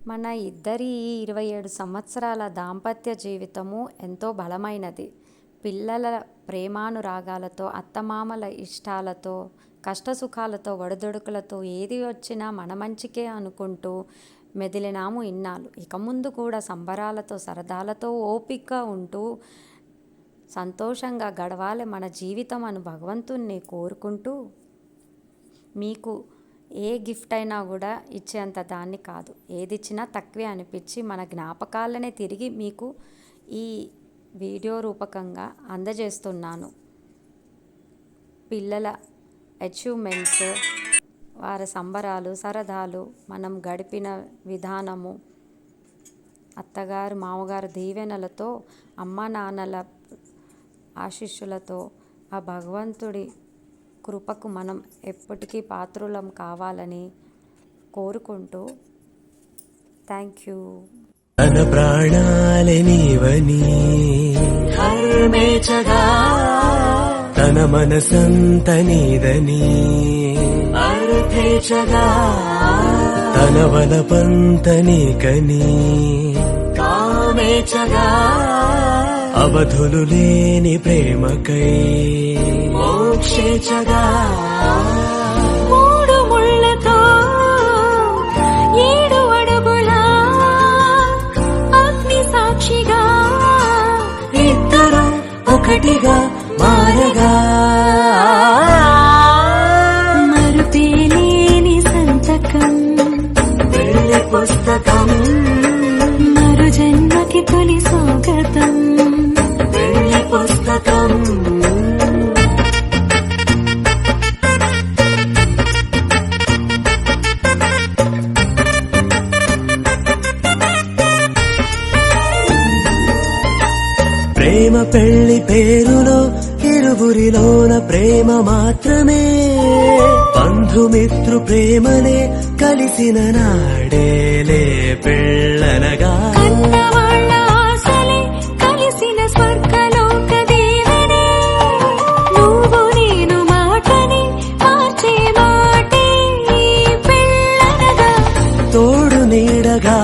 మన ఇద్దరి 27 సంవత్సరాల దాంపత్య జీవితము ఎంతో బలమైనది. పిల్లల ప్రేమానురాగాలతో, అత్తమామల ఇష్టాలతో, కష్టసుఖాలతో, ఒడిదుడుకులతో ఏది వచ్చినా మన మంచికే అనుకుంటూ మెదిలినాము ఇన్నాళ్ళు. ఇక ముందు కూడా సంబరాలతో, సరదాలతో ఓపిక ఉంటూ సంతోషంగా గడవాలి మన జీవితం అని భగవంతుణ్ణి కోరుకుంటూ, మీకు ఏ గిఫ్ట్ అయినా కూడా ఇచ్చేంత దాన్ని కాదు, ఏది ఇచ్చినా తక్కువే అనిపించి మన జ్ఞాపకాలనే తిరిగి మీకు ఈ వీడియో రూపకంగా అందజేస్తున్నాను. పిల్లల అచీవ్మెంట్స్, వారి సంబరాలు, సరదాలు, మనం గడిపిన విధానము, అత్తగారు మామగారు దీవెనలతో, అమ్మ నాన్నల ఆశీస్సులతో, ఆ భగవంతుడి కృపకు మనం ఎప్పటికీ పాత్రులం కావాలని కోరుకుంటూ థ్యాంక్ యూ. తన ప్రాణాలే నీవని హర్మేచగా, తన మనసంత నీదని అర్థేచగా, తన వలపంత నీకని కామేచగా, అవధులు లేని ప్రేమకై మోక్షేచగా, మూడు ముళ్ళతో 7 అడుగుల అగ్ని సాక్షిగా, ఇద్దరు ఒకటిగా మారగా, మరుపేలేని సంతకం, పెళ్లి పుస్తకం, మరు జన్మకి తొలి స్వాగతం, పెళ్లి పుస్తకం. ప్రేమ పెళ్లి పేరులో ఇరువురిలోన ప్రేమ మాత్రమే, బంధుమిత్రు ప్రేమనే కలిసిన నాడేలే పెళ్ళనగా, కన్నవాళ్ళ ఆశలే కలిసిన స్వర్గలోక దీవెనే, నువ్వు నేను మాటని మార్చే మాటే పెళ్ళనగా, తోడు నీడగా